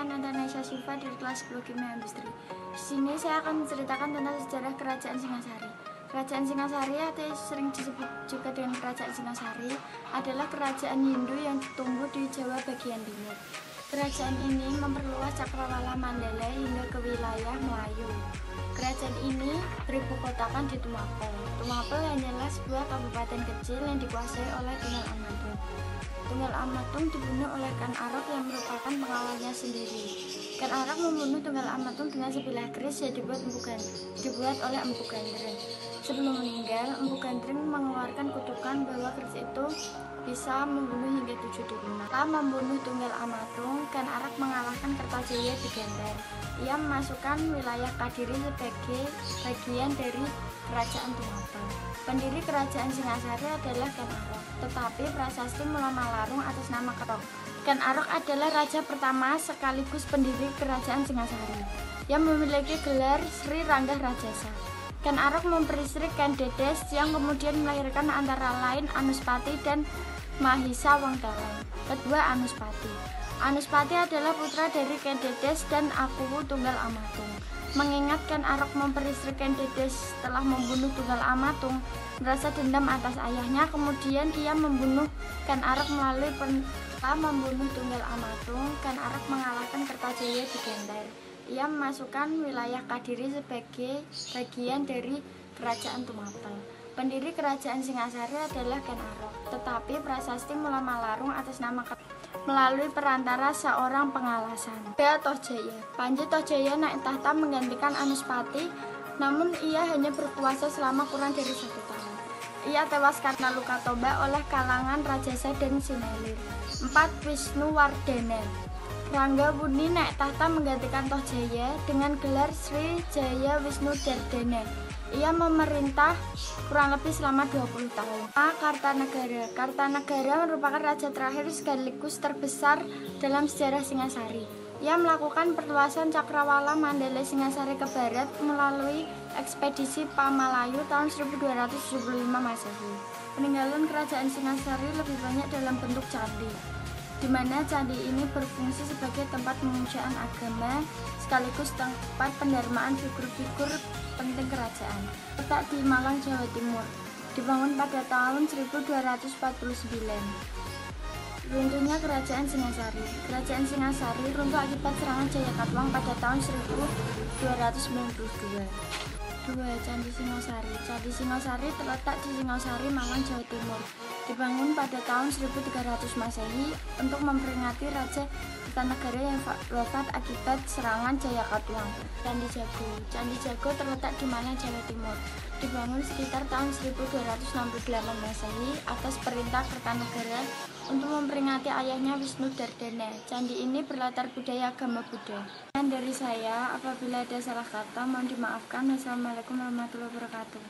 saya Natasha Syifa dari kelas 10 Kimia Industri. Di sini saya akan menceritakan tentang sejarah Kerajaan Singasari. Kerajaan Singasari atau sering disebut juga dengan Kerajaan Singasari adalah kerajaan Hindu yang tumbuh di Jawa bagian timur. Kerajaan ini memperluas cakrawala Mandala hingga ke wilayah Melayu. Kerajaan ini beribukotakan di Tumapel. Tumapel hanyalah sebuah kabupaten kecil yang dikuasai oleh Tunggal Amatung. Tunggal Amatung dibunuh oleh Kan Arok yang merupakan pengawalnya sendiri. Kan Arok membunuh Tunggal Amatung dengan sebilah keris yang dibuat oleh Empu Gandreng. Sebelum meninggal, Empu Gandreng mengeluarkan kutukan bahwa keris itu bisa membunuh hingga 7 turunan. Setelah membunuh Tunggal Amatung, Kan Arok mengalahkan Kertajaya di Genter. Ia memasukkan wilayah Kadiri sebagai bagian dari Kerajaan Tumapel. Pendiri Kerajaan Singasari adalah Kan Arok, tetapi prasasti Mula Malarung atas nama Kerok. Kan Arok adalah raja pertama sekaligus pendiri Kerajaan Singasari yang memiliki gelar Sri Ranggah Rajasa. Kan Arok memperistri Ken Dedes yang kemudian melahirkan antara lain Anuspati dan Mahisa Wangtaleng. Kedua Anuspati. Anuspati adalah putra dari Ken Dedes dan Akuwu Tunggal Amatung. Mengingat Kan Arok memperistri Ken Dedes setelah membunuh Tunggal Amatung, merasa dendam atas ayahnya, kemudian ia membunuh Kan Arok melalui setelah membunuh Tunggal Amatung, Kan Arok mengalahkan Kertajaya di Genter. Ia memasukkan wilayah Kadiri sebagai bagian dari Kerajaan Tumapel. Pendiri Kerajaan Singasari adalah Kan Arok, tetapi prasasti Mula Malarung atas nama Kerok melalui perantara seorang pengalasan. Tohjaya. Panji Tohjaya naik tahta menggantikan Anuspati, namun ia hanya berkuasa selama kurang dari 1 tahun. Ia tewas karena luka tombak oleh kalangan Rajasa dan Sinelir. 4. Wisnuwardana. Rangga Buni naik tahta menggantikan Tohjaya dengan gelar Sri Jaya Wisnudardana. Ia memerintah kurang lebih selama 20 tahun. Kartanegara. Kartanegara merupakan raja terakhir sekaligus terbesar dalam sejarah Singasari. Ia melakukan perluasan cakrawala Mandala Singasari ke barat melalui ekspedisi Pamalayu tahun 1275 Masehi. Peninggalan kerajaan Singasari lebih banyak dalam bentuk candi, di mana candi ini berfungsi sebagai tempat pemujaan agama sekaligus tempat pendarmaan figur-figur penting kerajaan. Letak di Malang, Jawa Timur. Dibangun pada tahun 1249. Runtuhnya Kerajaan Singasari. Kerajaan Singasari runtuh akibat serangan Jayakatwang pada tahun 1292. 2. Candi Singosari. Candi Singosari terletak di Singosari, Malang, Jawa Timur. Dibangun pada tahun 1300 Masehi untuk memperingati Raja Kertanegara yang wafat akibat serangan Jayakatwang. Candi Jago. Candi Jago terletak di Malang, Jawa Timur. Dibangun sekitar tahun 1268 Masehi atas perintah Kertanegara untuk memperingati ayahnya Wisnudardana. Candi ini berlatar budaya agama Buddha. Dan dari saya, apabila ada salah kata mohon dimaafkan. Wassalamualaikum warahmatullahi wabarakatuh.